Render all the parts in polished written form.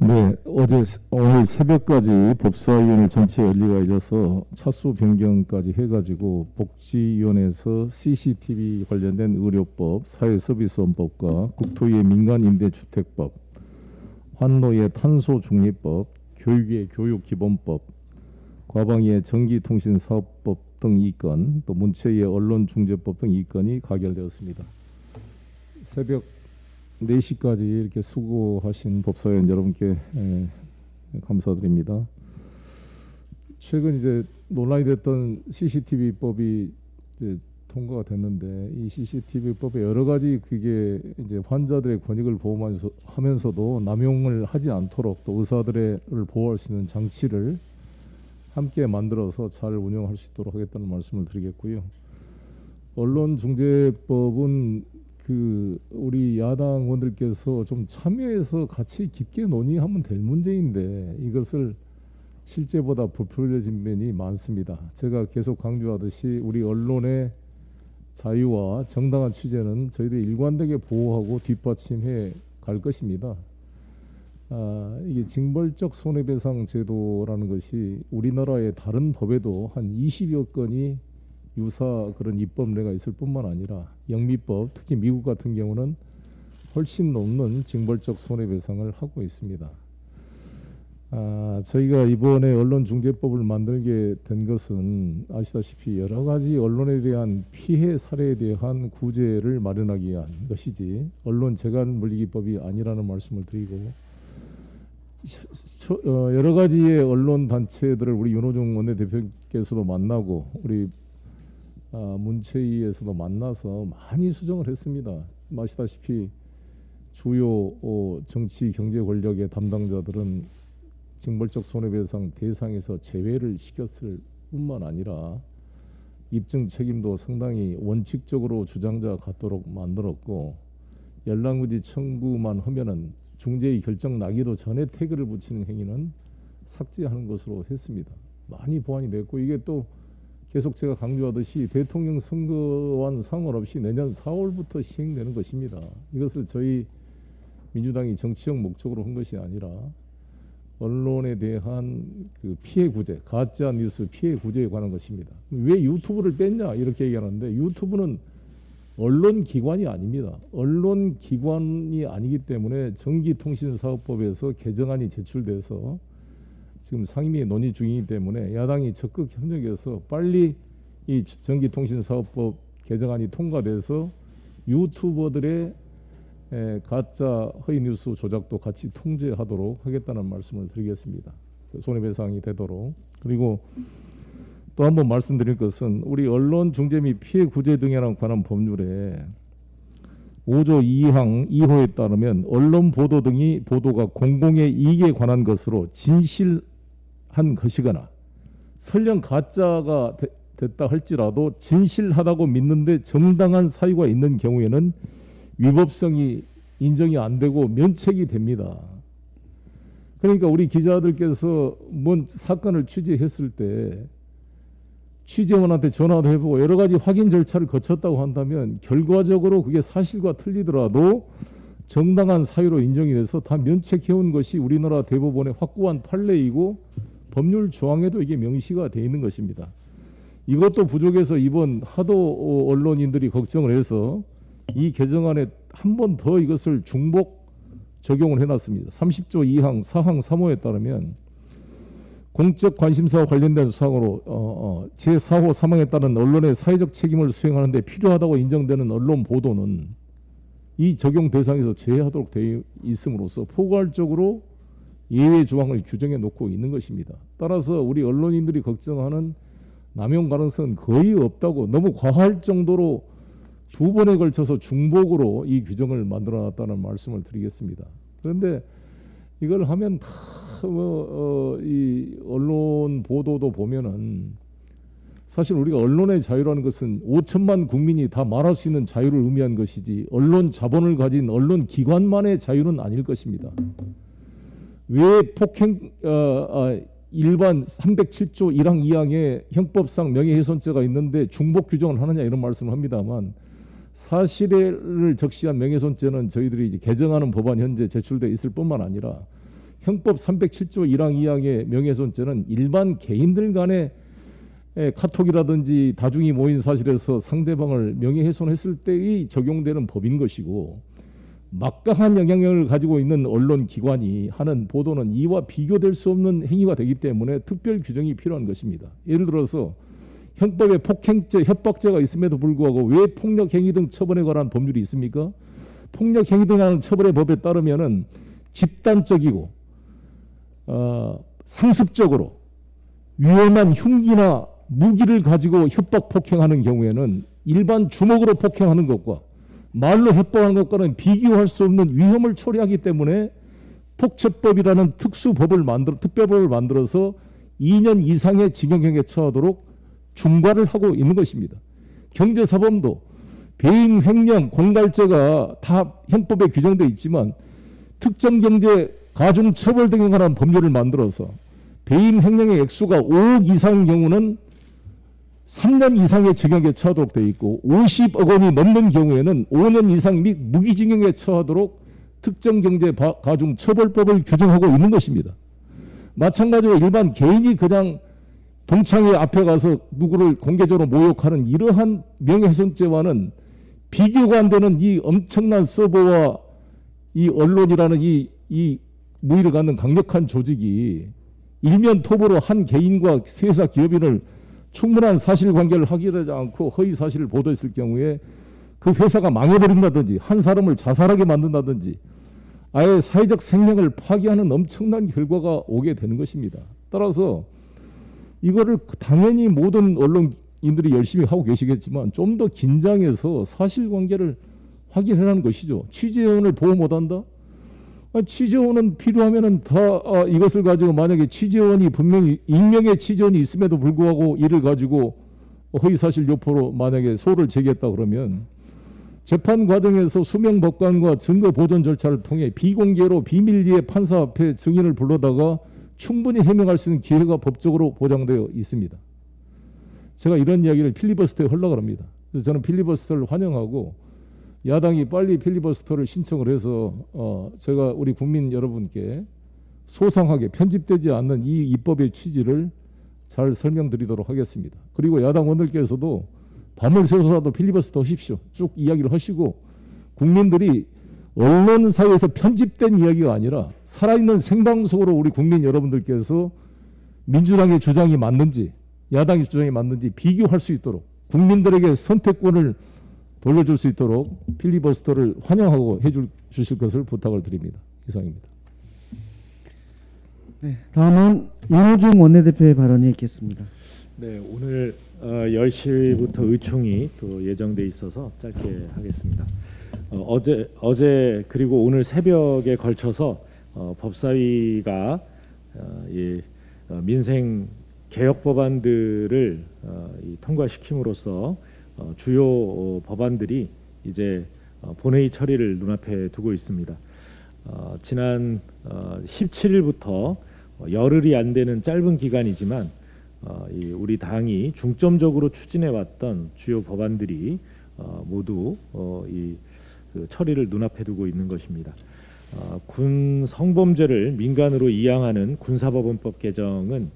네, 오늘 새벽까지 법사위원회 전체 열리가 이뤄서 차수 변경까지 해가지고 복지위원회에서 CCTV 관련된 의료법, 사회서비스원법과 국토의 민간임대주택법, 환노의 탄소중립법, 교육의 교육기본법, 과방위의 전기통신사업법 등 2건, 또 문체의 언론중재법 등 2건이 가결되었습니다. 새벽 4시까지 이렇게 수고하신 법사위원 여러분께 감사드립니다. 최근 이제 논란이 됐던 CCTV법이 이제 통과가 됐는데, 이 CCTV법에 여러 가지 그게 이제 환자들의 권익을 보호하면서도 남용을 하지 않도록 또 의사들을 보호할 수 있는 장치를 함께 만들어서 잘 운영할 수 있도록 하겠다는 말씀을 드리겠고요. 언론중재법은 우리 야당 의원들께서 좀 참여해서 같이 깊게 논의하면 될 문제인데 이것을 실제보다 부풀려진 면이 많습니다. 제가 계속 강조하듯이 우리 언론의 자유와 정당한 취재는 저희들이 일관되게 보호하고 뒷받침해 갈 것입니다. 이게 징벌적 손해배상 제도라는 것이 우리나라의 다른 법에도 한 20여 건이 유사 그런 입법례가 있을 뿐만 아니라 영미법, 특히 미국 같은 경우는 훨씬 높은 징벌적 손해배상을 하고 있습니다. 저희가 이번에 언론중재법을 만들게 된 것은 아시다시피 여러 가지 언론에 대한 피해 사례에 대한 구제를 마련하기 위한 것이지 언론재간물리기법이 아니라는 말씀을 드리고, 여러 가지의 언론 단체들을 우리 윤호중 원내대표께서도 만나고 우리 문체위에서도 만나서 많이 수정을 했습니다. 아시다시피 주요 정치 경제 권력의 담당자들은 징벌적 손해배상 대상에서 제외를 시켰을 뿐만 아니라 입증 책임도 상당히 원칙적으로 주장자 갖도록 만들었고, 연락무지 청구만 하면은 중재의 결정 나기도 전에 태그를 붙이는 행위는 삭제하는 것으로 했습니다. 많이 보완이 됐고, 이게 또 계속 제가 강조하듯이 대통령 선거와는 상관없이 내년 4월부터 시행되는 것입니다. 이것을 저희 민주당이 정치적 목적으로 한 것이 아니라 언론에 대한 피해 구제, 가짜 뉴스 피해 구제에 관한 것입니다. 왜 유튜브를 뺐냐 이렇게 얘기하는데, 유튜브는 언론기관이 아닙니다. 언론기관이 아니기 때문에 전기통신사업법에서 개정안이 제출돼서 지금 상임위 논의 중이기 때문에 야당이 적극 협력해서 빨리 이 전기통신사업법 개정안이 통과돼서 유튜버들의 가짜 허위뉴스 조작도 같이 통제하도록 하겠다는 말씀을 드리겠습니다. 손해배상이 되도록. 그리고 또 한 번 말씀드릴 것은 우리 언론중재 및 피해 구제 등에 관한 법률에 5조 2항 2호에 따르면 언론 보도 등이 보도가 공공의 이익에 관한 것으로 진실한 것이거나 설령 가짜가 됐다 할지라도 진실하다고 믿는데 정당한 사유가 있는 경우에는 위법성이 인정이 안 되고 면책이 됩니다. 그러니까 우리 기자들께서 뭔 사건을 취재했을 때 취재원한테 전화도 해보고 여러 가지 확인 절차를 거쳤다고 한다면 결과적으로 그게 사실과 틀리더라도 정당한 사유로 인정이 돼서 다 면책해온 것이 우리나라 대법원의 확고한 판례이고 법률 조항에도 이게 명시가 돼 있는 것입니다. 이것도 부족해서 이번 하도 언론인들이 걱정을 해서 이 개정안에 한 번 더 이것을 중복 적용을 해놨습니다. 30조 2항 4항 3호에 따르면 공적 관심사와 관련된 사항으로 제4호 3항에 따른 언론의 사회적 책임을 수행하는 데 필요하다고 인정되는 언론 보도는 이 적용 대상에서 제외하도록 되어 있음으로써 포괄적으로 예외 조항을 규정해 놓고 있는 것입니다. 따라서 우리 언론인들이 걱정하는 남용 가능성은 거의 없다고, 너무 과할 정도로 두 번에 걸쳐서 중복으로 이 규정을 만들어 놨다는 말씀을 드리겠습니다. 그런데 이걸 하면 다 이 언론 보도도 보면은 사실 우리가 언론의 자유라는 것은 5천만 국민이 다 말할 수 있는 자유를 의미한 것이지 언론 자본을 가진 언론 기관만의 자유는 아닐 것입니다. 왜 폭행 일반 307조 1항 2항에 형법상 명예훼손죄가 있는데 중복 규정을 하느냐 이런 말씀을 합니다만, 사실을 적시한 명예훼손죄는 저희들이 이제 개정하는 법안 현재 제출돼 있을 뿐만 아니라 형법 307조 1항 2항의 명예훼손죄는 일반 개인들 간의 카톡이라든지 다중이 모인 사실에서 상대방을 명예훼손했을 때의 적용되는 법인 것이고, 막강한 영향력을 가지고 있는 언론기관이 하는 보도는 이와 비교될 수 없는 행위가 되기 때문에 특별 규정이 필요한 것입니다. 예를 들어서 형법에 폭행죄, 협박죄가 있음에도 불구하고 왜 폭력행위 등 처벌에 관한 법률이 있습니까? 폭력행위 등하는 처벌의 법에 따르면은 집단적이고 상습적으로 위험한 흉기나 무기를 가지고 협박 폭행하는 경우에는 일반 주먹으로 폭행하는 것과 말로 협박하는 것과는 비교할 수 없는 위험을 초래하기 때문에 폭처법이라는 특별법을 만들어서 2년 이상의 징역형에 처하도록 중과를 하고 있는 것입니다. 경제사범도 배임, 횡령, 공갈죄가 다 형법에 규정되어 있지만 특정 경제 가중 처벌 등에 관한 법률을 만들어서 배임, 횡령의 액수가 5억 이상인 경우는 3년 이상의 징역에 처하도록 되어 있고 50억 원이 넘는 경우에는 5년 이상 및 무기징역에 처하도록 특정 경제 가중 처벌법을 규정하고 있는 것입니다. 마찬가지로 일반 개인이 그냥 동창회 앞에 가서 누구를 공개적으로 모욕하는 이러한 명예훼손죄와는 비교가 안 되는 이 엄청난 서버와 이 언론이라는 이 무의를 갖는 강력한 조직이 일면 톱으로 한 개인과 세사 기업인을 충분한 사실관계를 확인하지 않고 허위 사실을 보도했을 경우에 그 회사가 망해버린다든지 한 사람을 자살하게 만든다든지 아예 사회적 생명을 파괴하는 엄청난 결과가 오게 되는 것입니다. 따라서 이거를 당연히 모든 언론인들이 열심히 하고 계시겠지만 좀 더 긴장해서 사실관계를 확인하라는 것이죠. 취재원을 보호 못한다? 취재원은 필요하면은 다 이것을 가지고 만약에 취재원이 분명히 익명의 취재원이 있음에도 불구하고 이를 가지고 허위사실 유포로 만약에 소를 제기했다 그러면 재판 과정에서 수명 법관과 증거 보존 절차를 통해 비공개로 비밀리에 판사 앞에 증인을 불러다가 충분히 해명할 수 있는 기회가 법적으로 보장되어 있습니다. 제가 이런 이야기를 필리버스터에 하려고 합니다. 그래서 저는 필리버스터를 환영하고 야당이 빨리 필리버스터를 신청을 해서 제가 우리 국민 여러분께 소상하게 편집되지 않는 이 입법의 취지를 잘 설명드리도록 하겠습니다. 그리고 야당 원들께서도 밤을 새워서라도 필리버스터 하십시오. 쭉 이야기를 하시고 국민들이 언론사에서 편집된 이야기가 아니라 살아있는 생방송으로 우리 국민 여러분들께서 민주당의 주장이 맞는지 야당의 주장이 맞는지 비교할 수 있도록 국민들에게 선택권을 돌려줄 수 있도록 필리버스터를 환영하고 해주실 것을 부탁을 드립니다. 이상입니다. 네, 다음은 윤호중 원내대표의 발언이 있겠습니다. 네, 오늘 10시부터 의총이 또 예정돼 있어서 짧게 하겠습니다. 어제 그리고 오늘 새벽에 걸쳐서 법사위가 민생 개혁 법안들을 통과시킴으로써 주요 법안들이 이제 본회의 처리를 눈앞에 두고 있습니다. 지난 17일부터 열흘이 안 되는 짧은 기간이지만 우리 당이 중점적으로 추진해왔던 주요 법안들이 모두 그 처리를 눈앞에 두고 있는 것입니다. 군 성범죄를 민간으로 이양하는 군사법원법 개정은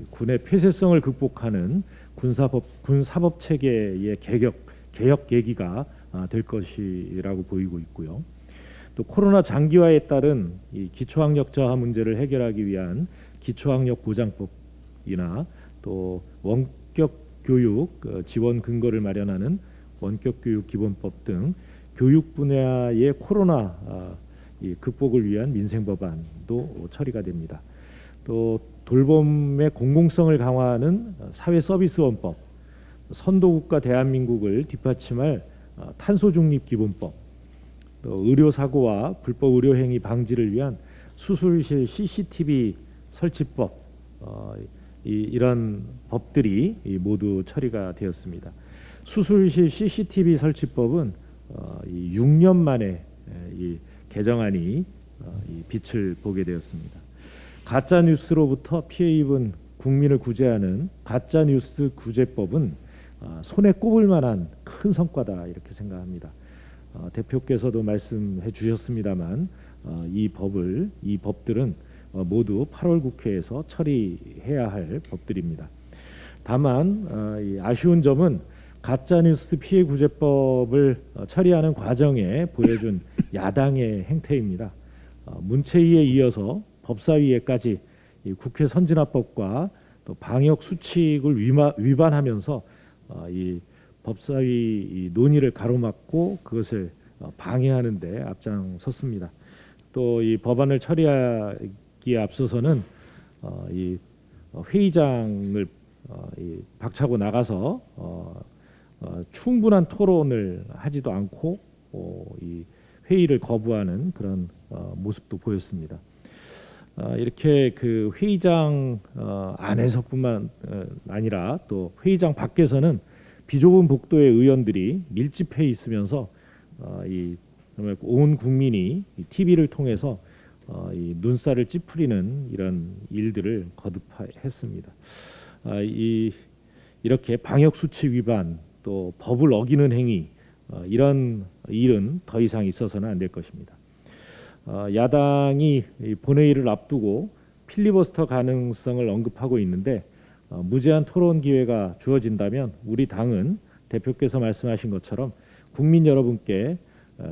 군의 폐쇄성을 극복하는 군사법 체계의 개혁 계기가 될 것이라고 보이고 있고요. 또 코로나 장기화에 따른 이 기초학력 저하 문제를 해결하기 위한 기초학력 보장법이나 또 원격 교육 지원 근거를 마련하는 원격 교육 기본법 등 교육 분야의 코로나 극복을 위한 민생 법안도 처리가 됩니다. 또 돌봄의 공공성을 강화하는 사회서비스원법, 선도국가 대한민국을 뒷받침할 탄소중립기본법, 또 의료사고와 불법 의료행위 방지를 위한 수술실 CCTV 설치법, 이런 법들이 모두 처리가 되었습니다. 수술실 CCTV 설치법은 6년 만에 이 개정안이 빛을 보게 되었습니다. 가짜 뉴스로부터 피해 입은 국민을 구제하는 가짜 뉴스 구제법은 손에 꼽을 만한 큰 성과다 이렇게 생각합니다. 대표께서도 말씀해 주셨습니다만 이 법들은 모두 8월 국회에서 처리해야 할 법들입니다. 다만 이 아쉬운 점은 가짜뉴스 피해구제법을 처리하는 과정에 보여준 야당의 행태입니다. 문체위에 이어서 법사위에까지 이 국회 선진화법과 또 방역 수칙을 위반하면서 이 법사위 이 논의를 가로막고 그것을 방해하는 데 앞장섰습니다. 또 이 법안을 처리하기에 앞서서는 이 회의장을 박차고 나가서 충분한 토론을 하지도 않고 이 회의를 거부하는 그런 모습도 보였습니다. 이렇게 그 회의장 안에서뿐만 아니라 또 회의장 밖에서는 비좁은 복도의 의원들이 밀집해 있으면서 이 정말 온 국민이 TV를 통해서 이 눈살을 찌푸리는 이런 일들을 거듭했습니다. 이렇게 방역 수칙 위반 또 법을 어기는 행위 이런 일은 더 이상 있어서는 안 될 것입니다. 야당이 본회의를 앞두고 필리버스터 가능성을 언급하고 있는데 무제한 토론 기회가 주어진다면 우리 당은 대표께서 말씀하신 것처럼 국민 여러분께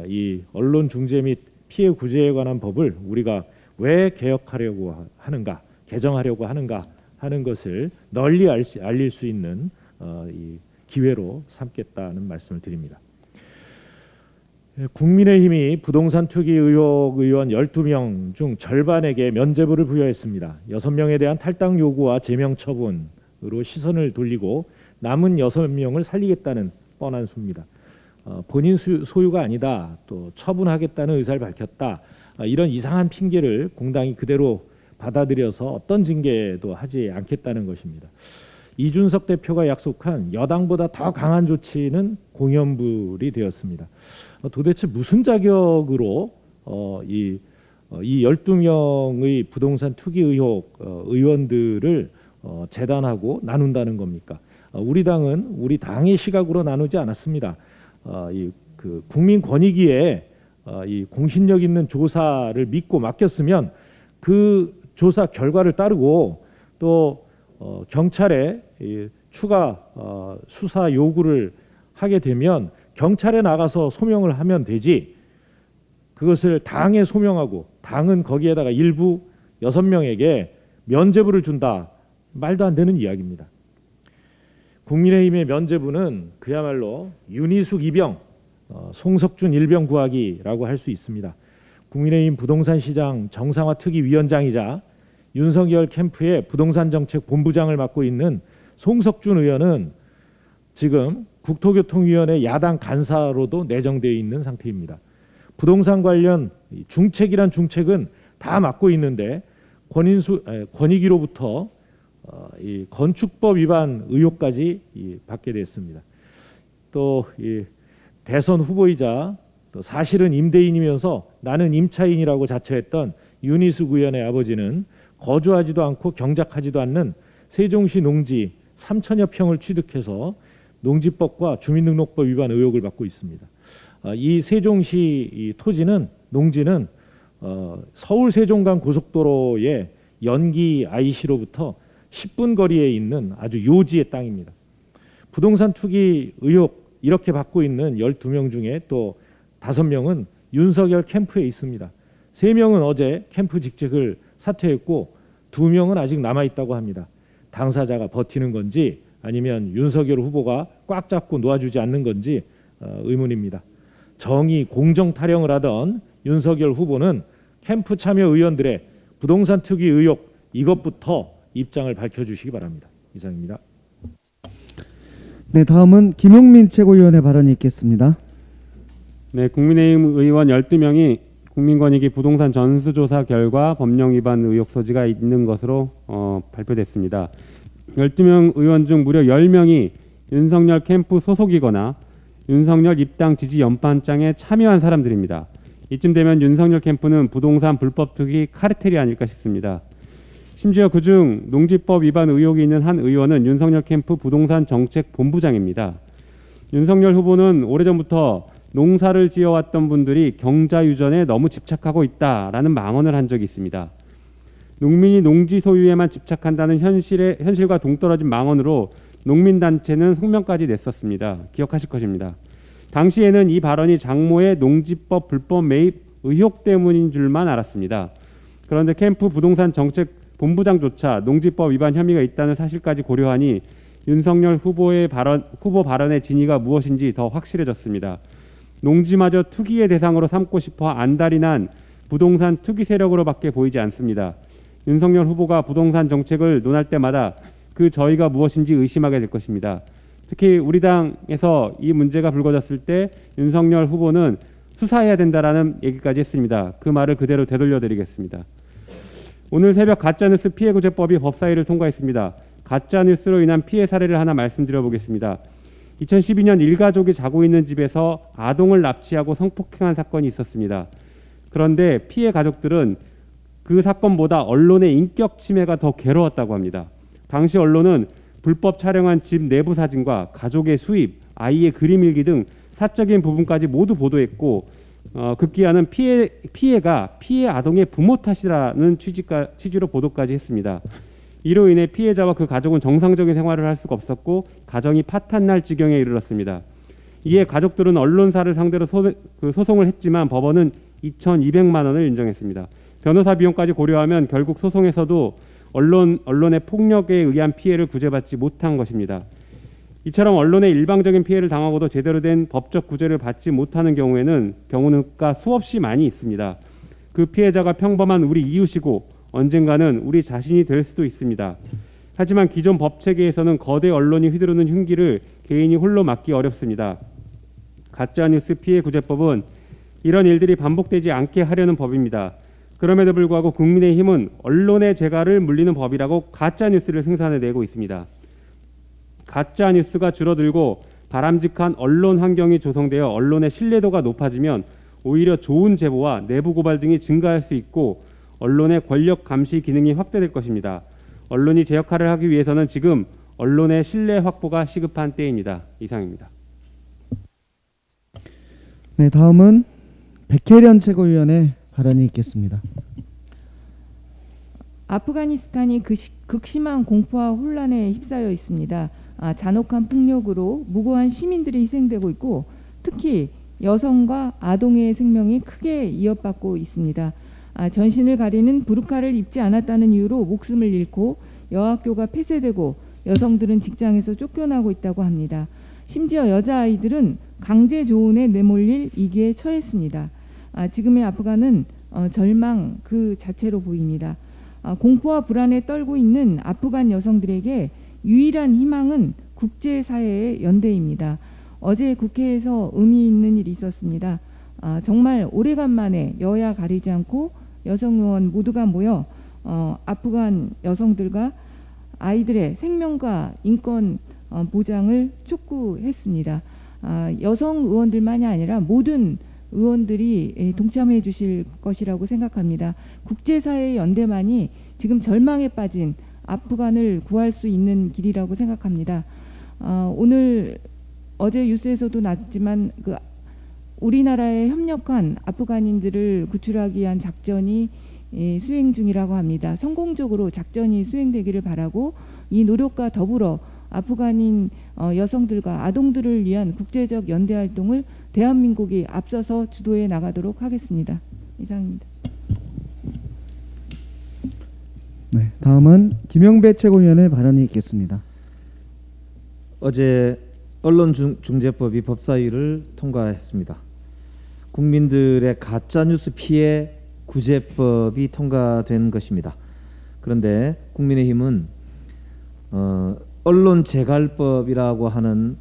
이 언론 중재 및 피해 구제에 관한 법을 우리가 왜 개혁하려고 하는가, 개정하려고 하는가 하는 것을 널리 알릴 수 있는 이 기회로 삼겠다는 말씀을 드립니다. 국민의힘이 부동산 투기 의혹 의원 12명 중 절반에게 면죄부를 부여했습니다. 6명에 대한 탈당 요구와 제명 처분으로 시선을 돌리고 남은 6명을 살리겠다는 뻔한 수입니다. 본인 소유가 아니다, 또 처분하겠다는 의사를 밝혔다, 이런 이상한 핑계를 공당이 그대로 받아들여서 어떤 징계도 하지 않겠다는 것입니다. 이준석 대표가 약속한 여당보다 더 강한 조치는 공연불이 되었습니다. 도대체 무슨 자격으로 이 12명의 부동산 투기 의혹 의원들을 재단하고 나눈다는 겁니까? 우리 당은 우리 당의 시각으로 나누지 않았습니다. 그 국민권익위에 이 공신력 있는 조사를 믿고 맡겼으면 그 조사 결과를 따르고 또 경찰에 추가 수사 요구를 하게 되면 경찰에 나가서 소명을 하면 되지, 그것을 당에 소명하고 당은 거기에다가 일부 6명에게 면죄부를 준다, 말도 안 되는 이야기입니다. 국민의힘의 면죄부는 그야말로 윤희숙 2병, 송석준 1병 구하기라고 할 수 있습니다. 국민의힘 부동산 시장 정상화 특위 위원장이자 윤석열 캠프의 부동산 정책 본부장을 맡고 있는 송석준 의원은 지금 국토교통위원회 야당 간사로도 내정되어 있는 상태입니다. 부동산 관련 중책이란 중책은 다 맡고 있는데 권익위로부터 이 건축법 위반 의혹까지 받게 됐습니다. 또 이 대선 후보이자 또 사실은 임대인이면서 나는 임차인이라고 자처했던 윤희숙 의원의 아버지는 거주하지도 않고 경작하지도 않는 세종시 농지 3천여 평을 취득해서 농지법과 주민등록법 위반 의혹을 받고 있습니다. 이 세종시 이 토지는 농지는 서울 세종간 고속도로의 연기 IC로부터 10분 거리에 있는 아주 요지의 땅입니다. 부동산 투기 의혹 이렇게 받고 있는 12명 중에 또 5명은 윤석열 캠프에 있습니다. 3명은 어제 캠프 직책을 사퇴했고 2명은 아직 남아있다고 합니다. 당사자가 버티는 건지 아니면 윤석열 후보가 꽉 잡고 놓아주지 않는 건지 의문입니다. 정의 공정 타령을 하던 윤석열 후보는 캠프 참여 의원들의 부동산 투기 의혹 이것부터 입장을 밝혀주시기 바랍니다. 이상입니다. 네, 다음은 김용민 최고위원의 발언이 있겠습니다. 네, 국민의힘 의원 12명이 국민권익위 부동산 전수조사 결과 법령 위반 의혹 소지가 있는 것으로 발표됐습니다. 12명 의원 중 무려 10명이 윤석열 캠프 소속이거나 윤석열 입당 지지 연판장에 참여한 사람들입니다. 이쯤 되면 윤석열 캠프는 부동산 불법 투기 카르텔이 아닐까 싶습니다. 심지어 그중 농지법 위반 의혹이 있는 한 의원은 윤석열 캠프 부동산 정책 본부장입니다. 윤석열 후보는 오래전부터 농사를 지어왔던 분들이 경자유전에 너무 집착하고 있다라는 망언을 한 적이 있습니다. 농민이 농지 소유에만 집착한다는 현실과 동떨어진 망언으로 농민단체는 성명까지 냈었습니다. 기억하실 것입니다. 당시에는 이 발언이 장모의 농지법 불법 매입 의혹 때문인 줄만 알았습니다. 그런데 캠프 부동산 정책 본부장조차 농지법 위반 혐의가 있다는 사실까지 고려하니 윤석열 후보 발언의 진위가 무엇인지 더 확실해졌습니다. 농지마저 투기의 대상으로 삼고 싶어 안달이 난 부동산 투기 세력으로밖에 보이지 않습니다. 윤석열 후보가 부동산 정책을 논할 때마다 그 저희가 무엇인지 의심하게 될 것입니다. 특히 우리 당에서 이 문제가 불거졌을 때 윤석열 후보는 수사해야 된다라는 얘기까지 했습니다. 그 말을 그대로 되돌려드리겠습니다. 오늘 새벽 가짜뉴스 피해구제법이 법사위를 통과했습니다. 가짜뉴스로 인한 피해 사례를 하나 말씀드려 보겠습니다. 2012년 일가족이 자고 있는 집에서 아동을 납치하고 성폭행한 사건이 있었습니다. 그런데 피해 가족들은 그 사건보다 언론의 인격 침해가 더 괴로웠다고 합니다. 당시 언론은 불법 촬영한 집 내부 사진과 가족의 수입, 아이의 그림 일기 등 사적인 부분까지 모두 보도했고 급기야는 피해가 피해 아동의 부모 탓이라는 취지로 보도까지 했습니다. 이로 인해 피해자와 그 가족은 정상적인 생활을 할 수가 없었고 가정이 파탄날 지경에 이르렀습니다. 이에 가족들은 언론사를 상대로 소송을 했지만 법원은 2,200만 원을 인정했습니다. 변호사 비용까지 고려하면 결국 소송에서도 언론의 폭력에 의한 피해를 구제받지 못한 것입니다. 이처럼 언론의 일방적인 피해를 당하고도 제대로 된 법적 구제를 받지 못하는 경우가 수없이 많이 있습니다. 그 피해자가 평범한 우리 이웃이고 언젠가는 우리 자신이 될 수도 있습니다. 하지만 기존 법 체계에서는 거대 언론이 휘두르는 흉기를 개인이 홀로 막기 어렵습니다. 가짜뉴스 피해구제법은 이런 일들이 반복되지 않게 하려는 법입니다. 그럼에도 불구하고 국민의힘은 언론의 재갈을 물리는 법이라고 가짜뉴스를 생산해내고 있습니다. 가짜뉴스가 줄어들고 바람직한 언론 환경이 조성되어 언론의 신뢰도가 높아지면 오히려 좋은 제보와 내부 고발 등이 증가할 수 있고 언론의 권력 감시 기능이 확대될 것입니다. 언론이 제 역할을 하기 위해서는 지금 언론의 신뢰 확보가 시급한 때입니다. 이상입니다. 네, 다음은 백혜련 최고위원의 발언이 있겠습니다. 아프가니스탄이 극심한 공포와 혼란에 휩싸여 있습니다. 잔혹한 폭력으로 무고한 시민들이 희생되고 있고 특히 여성과 아동의 생명이 크게 위협받고 있습니다. 전신을 가리는 부르카를 입지 않았다는 이유로 목숨을 잃고 여학교가 폐쇄되고 여성들은 직장에서 쫓겨나고 있다고 합니다. 심지어 여자아이들은 강제 조혼에 내몰릴 위기에 처했습니다. 지금의 아프간은 절망 그 자체로 보입니다. 공포와 불안에 떨고 있는 아프간 여성들에게 유일한 희망은 국제사회의 연대입니다. 어제 국회에서 의미 있는 일이 있었습니다. 정말 오래간만에 여야 가리지 않고 여성 의원 모두가 모여 아프간 여성들과 아이들의 생명과 인권 보장을 촉구했습니다. 여성 의원들만이 아니라 모든 의원들이 동참해 주실 것이라고 생각합니다. 국제사회의 연대만이 지금 절망에 빠진 아프간을 구할 수 있는 길이라고 생각합니다. 어제 뉴스에서도 났지만 우리나라에 협력한 아프간인들을 구출하기 위한 작전이 수행 중이라고 합니다. 성공적으로 작전이 수행되기를 바라고 이 노력과 더불어 아프간인 여성들과 아동들을 위한 국제적 연대 활동을 대한민국이 앞서서 주도해 나가도록 하겠습니다. 이상입니다. 네, 다음은 김영배 최고위원의 발언이 있겠습니다. 어제 언론중재법이 법사위를 통과했습니다. 국민들의 가짜뉴스 피해 구제법이 통과된 것입니다. 그런데 국민의힘은 언론재갈법이라고 하는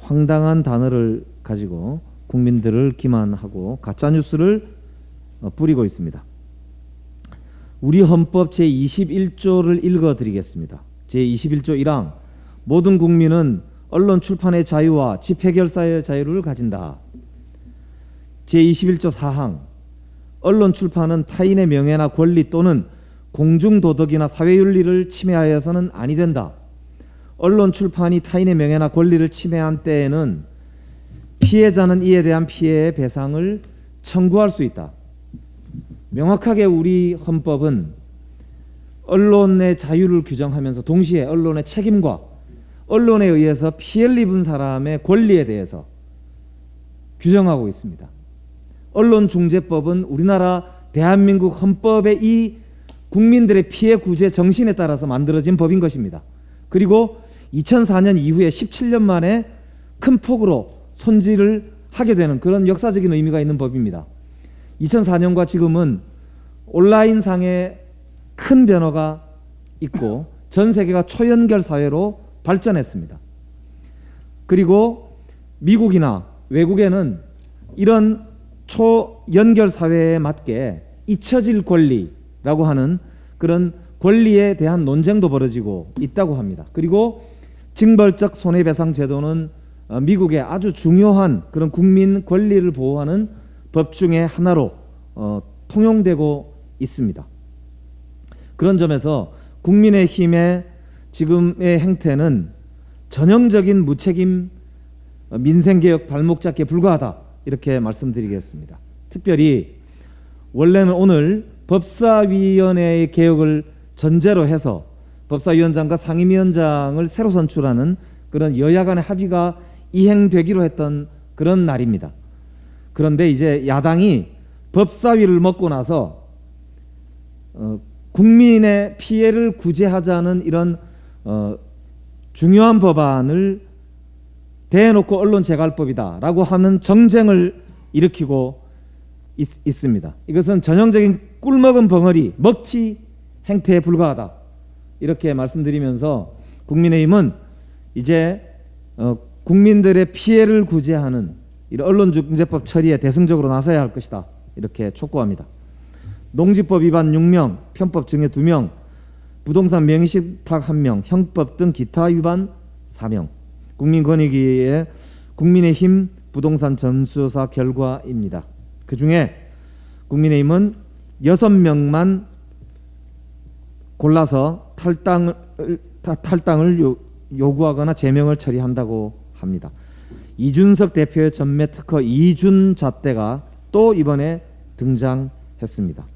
황당한 단어를 가지고 국민들을 기만하고 가짜뉴스를 뿌리고 있습니다. 우리 헌법 제21조를 읽어드리겠습니다. 제21조 1항 모든 국민은 언론 출판의 자유와 집회결사의 자유를 가진다. 제21조 4항 언론 출판은 타인의 명예나 권리 또는 공중도덕이나 사회윤리를 침해하여서는 아니 된다. 언론 출판이 타인의 명예나 권리를 침해한 때에는 피해자는 이에 대한 피해의 배상을 청구할 수 있다. 명확하게 우리 헌법은 언론의 자유를 규정하면서 동시에 언론의 책임과 언론에 의해서 피해를 입은 사람의 권리에 대해서 규정하고 있습니다. 언론중재법은 우리나라 대한민국 헌법의 이 국민들의 피해 구제 정신에 따라서 만들어진 법인 것입니다. 그리고 2004년 이후에 17년 만에 큰 폭으로 손질을 하게 되는 그런 역사적인 의미가 있는 법입니다. 2004년과 지금은 온라인상의 큰 변화가 있고 전 세계가 초연결 사회로 발전했습니다. 그리고 미국이나 외국에는 이런 초연결 사회에 맞게 잊혀질 권리라고 하는 그런 권리에 대한 논쟁도 벌어지고 있다고 합니다. 그리고 징벌적 손해배상 제도는 미국의 아주 중요한 그런 국민 권리를 보호하는 법 중에 하나로 통용되고 있습니다. 그런 점에서 국민의힘의 지금의 행태는 전형적인 무책임 민생개혁 발목 잡기에 불과하다 이렇게 말씀드리겠습니다. 특별히 원래는 오늘 법사위원회의 개혁을 전제로 해서 법사위원장과 상임위원장을 새로 선출하는 그런 여야 간의 합의가 이행되기로 했던 그런 날입니다. 그런데 이제 야당이 법사위를 먹고 나서 국민의 피해를 구제하자는 이런 중요한 법안을 대놓고 언론재갈법이다라고 하는 정쟁을 일으키고 있습니다. 이것은 전형적인 꿀먹은 벙어리, 먹튀 행태에 불과하다 이렇게 말씀드리면서 국민의힘은 이제 국민들의 피해를 구제하는 이런 언론중재법 처리에 대승적으로 나서야 할 것이다 이렇게 촉구합니다. 농지법 위반 6명, 편법 증여 2명, 부동산 명의신탁 1명, 형법 등 기타 위반 4명. 국민권익위의 국민의힘 부동산 전수조사 결과입니다. 그 중에 국민의힘은 6명만 골라서 탈당을 요구하거나 제명을 처리한다고 합니다. 이준석 대표의 전매 특허 이준 잣대가 또 이번에 등장했습니다.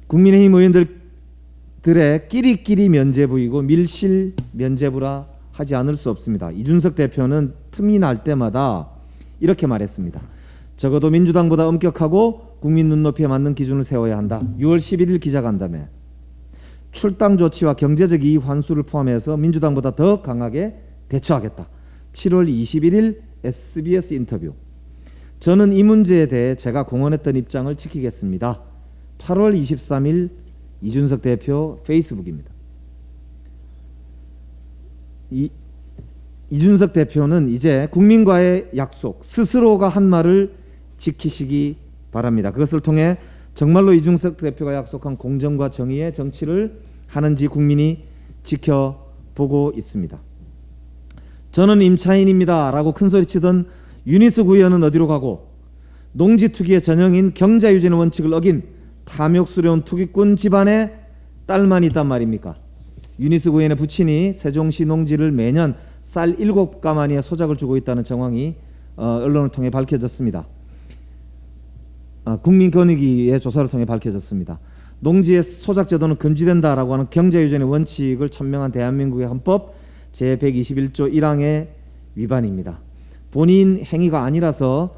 국민의힘 의원들의 끼리끼리 면죄부이고 밀실 면죄부라 하지 않을 수 없습니다. 이준석 대표는 틈이 날 때마다 이렇게 말했습니다. 적어도 민주당보다 엄격하고 국민 눈높이에 맞는 기준을 세워야 한다. 6월 11일 기자간담회 출당 조치와 경제적 이익 환수를 포함해서 민주당보다 더 강하게 대처하겠다. 7월 21일 SBS 인터뷰 저는 이 문제에 대해 제가 공언했던 입장을 지키겠습니다. 8월 23일 이준석 대표 페이스북입니다. 이준석 대표는 이제 국민과의 약속, 스스로가 한 말을 지키시기 바랍니다. 그것을 통해 정말로 이준석 대표가 약속한 공정과 정의의 정치를 하는지 국민이 지켜보고 있습니다. 저는 임차인입니다 라고 큰소리치던 윤희숙 의원은 어디로 가고 농지 투기의 전형인 경자유지의 원칙을 어긴 탐욕스러운 투기꾼 집안에 딸만 있단 말입니까? 윤희숙 의원의 부친이 세종시 농지를 매년 쌀 7가마니에 소작을 주고 있다는 정황이 언론을 통해 밝혀졌습니다. 국민권익위의 조사를 통해 밝혀졌습니다. 농지의 소작 제도는 금지된다라고 하는 경제유전의 원칙을 천명한 대한민국의 헌법 제121조 1항의 위반입니다. 본인 행위가 아니라서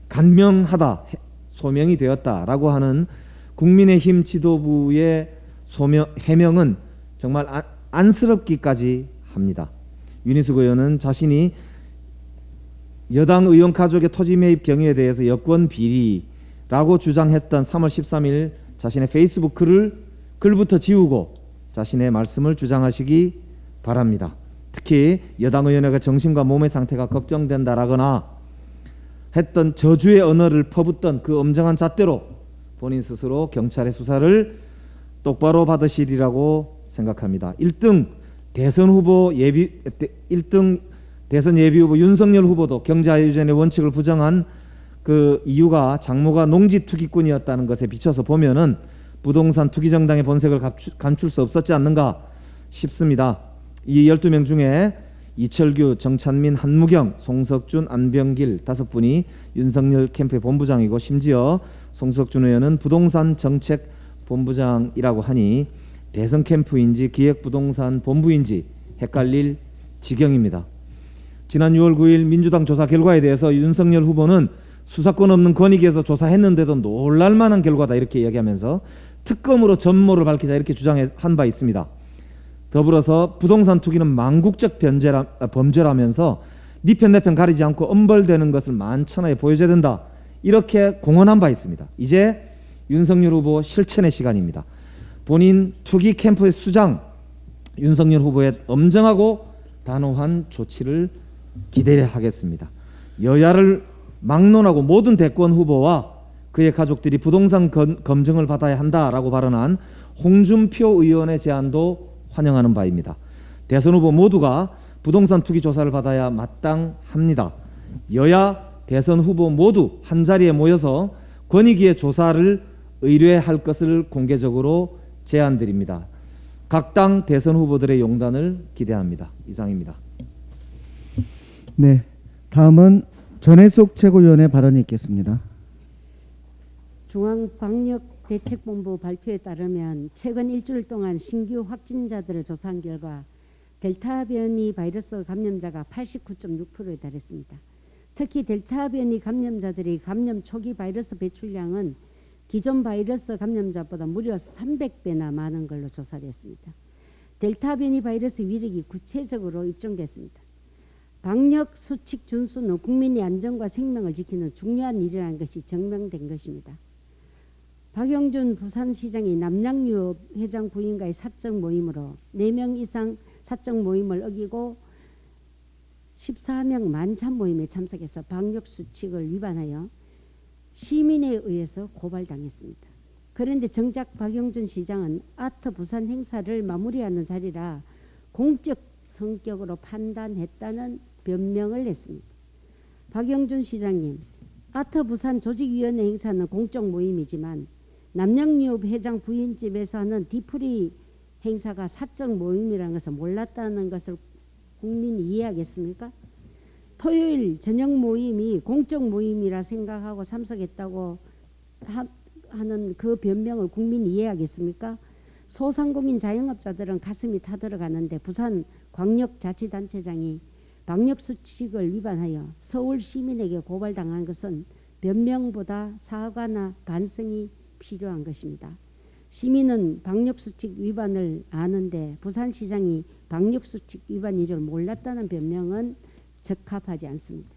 간명하다, 소명이 되었다라고 하는 국민의힘 지도부의 해명은 정말 안쓰럽기까지 합니다. 윤희숙 의원은 자신이 여당 의원 가족의 토지 매입 경위에 대해서 여권 비리라고 주장했던 3월 13일 자신의 페이스북 글부터 지우고 자신의 말씀을 주장하시기 바랍니다. 특히 여당 의원의 정신과 몸의 상태가 걱정된다라거나 했던 저주의 언어를 퍼붓던 그 엄정한 잣대로 본인 스스로 경찰의 수사를 똑바로 받으시리라고 생각합니다. 1등 대선 예비 후보 윤석열 후보도 경자유전의 원칙을 부정한 그 이유가 장모가 농지 투기꾼이었다는 것에 비춰서 보면은 부동산 투기 정당의 본색을 감출 수 없었지 않는가 싶습니다. 이 12명 중에 이철규, 정찬민, 한무경, 송석준, 안병길 5분이 윤석열 캠프의 본부장이고 심지어 송석준 의원은 부동산 정책 본부장이라고 하니 대선 캠프인지 기획부동산 본부인지 헷갈릴 지경입니다. 지난 6월 9일 민주당 조사 결과에 대해서 윤석열 후보는 수사권 없는 권익위에서 조사했는데도 놀랄만한 결과다 이렇게 이야기하면서 특검으로 전모를 밝히자 이렇게 주장한 바 있습니다. 더불어서 부동산 투기는 망국적 범죄라면서 네 편 내 편 가리지 않고 엄벌되는 것을 만천하에 보여줘야 된다 이렇게 공언한 바 있습니다. 이제 윤석열 후보 실천의 시간입니다. 본인 투기 캠프의 수장 윤석열 후보의 엄정하고 단호한 조치를 기대하겠습니다. 여야를 막론하고 모든 대권 후보와 그의 가족들이 부동산 검증을 받아야 한다라고 발언한 홍준표 의원의 제안도 환영하는 바입니다. 대선 후보 모두가 부동산 투기 조사를 받아야 마땅합니다. 여야 대선 후보 모두 한자리에 모여서 권익위의 조사를 의뢰할 것을 공개적으로 제안드립니다. 각 당 대선 후보들의 용단을 기대합니다. 이상입니다. 네, 다음은 전해숙 최고위원의 발언이 있겠습니다. 중앙방역대책본부 발표에 따르면 최근 일주일 동안 신규 확진자들을 조사한 결과 델타 변이 바이러스 감염자가 89.6%에 달했습니다. 특히 델타 변이 감염자들이 감염 초기 바이러스 배출량은 기존 바이러스 감염자보다 무려 300배나 많은 걸로 조사됐습니다. 델타 변이 바이러스 위력이 구체적으로 입증됐습니다. 방역 수칙 준수는 국민의 안전과 생명을 지키는 중요한 일이라는 것이 증명된 것입니다. 박영준 부산시장이 남양유업 회장 부인과의 사적 모임으로 4명 이상 사적 모임을 어기고 14명 만찬 모임에 참석해서 방역 수칙을 위반하여 시민에 의해서 고발당했습니다. 그런데 정작 박영준 시장은 아트 부산 행사를 마무리하는 자리라 공적 성격으로 판단했다는 변명을 했습니다. 박영준 시장님, 아트 부산 조직위원회 행사는 공적 모임이지만 남양유업 회장 부인집에서 하는 디프리 행사가 사적 모임이라는 것을 몰랐다는 것을 국민이 이해하겠습니까? 토요일 저녁 모임이 공적 모임이라 생각하고 참석했다고 하는 그 변명을 국민이 이해하겠습니까? 소상공인 자영업자들은 가슴이 타들어가는데 부산 광역자치단체장이 방역수칙을 위반하여 서울 시민에게 고발당한 것은 변명보다 사과나 반성이 필요한 것입니다. 시민은 방역수칙 위반을 아는데 부산시장이 방역수칙 위반인 줄 몰랐다는 변명은 적합하지 않습니다.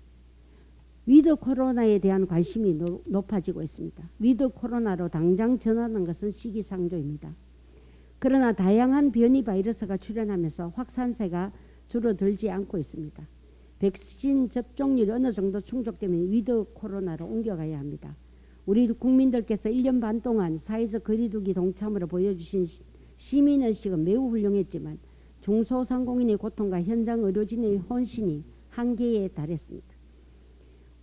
위드 코로나에 대한 관심이 높아지고 있습니다. 위드 코로나로 당장 전하는 것은 시기상조입니다. 그러나 다양한 변이 바이러스가 출현하면서 확산세가 줄어들지 않고 있습니다. 백신 접종률이 어느 정도 충족되면 위드 코로나로 옮겨가야 합니다. 우리 국민들께서 1년 반 동안 사회적 거리두기 동참으로 보여주신 시민의식은 매우 훌륭했지만 중소상공인의 고통과 현장 의료진의 헌신이 한계에 달했습니다.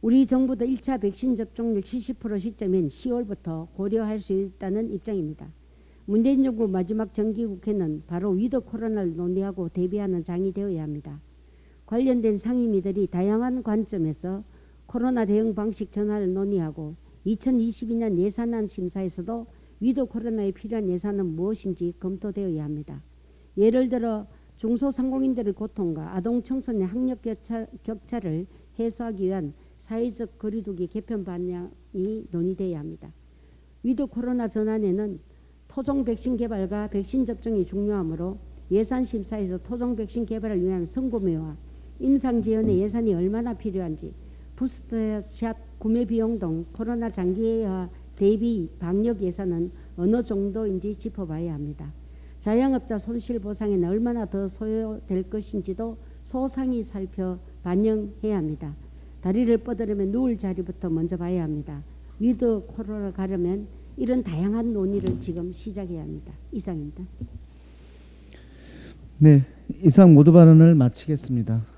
우리 정부도 1차 백신 접종률 70% 시점인 10월부터 고려할 수 있다는 입장입니다. 문재인 정부 마지막 정기국회는 바로 위드 코로나를 논의하고 대비하는 장이 되어야 합니다. 관련된 상임위들이 다양한 관점에서 코로나 대응 방식 전환을 논의하고 2022년 예산안 심사에서도 위드 코로나에 필요한 예산은 무엇인지 검토되어야 합니다. 예를 들어 중소상공인들의 고통과 아동 청소년 학력 격차를 해소하기 위한 사회적 거리두기 개편 방향이 논의되어야 합니다. 위드 코로나 전환에는 토종 백신 개발과 백신 접종이 중요하므로 예산 심사에서 토종 백신 개발을 위한 선구매와 임상 지원의 예산이 얼마나 필요한지 부스터샷 구매 비용 등 코로나 장기화 대비 방역 예산은 어느 정도인지 짚어봐야 합니다. 자영업자 손실보상에는 얼마나 더 소요될 것인지도 소상히 살펴 반영해야 합니다. 다리를 뻗으려면 누울 자리부터 먼저 봐야 합니다. 위드 코로나를 가려면 이런 다양한 논의를 지금 시작해야 합니다. 이상입니다. 네, 이상 모두 발언을 마치겠습니다.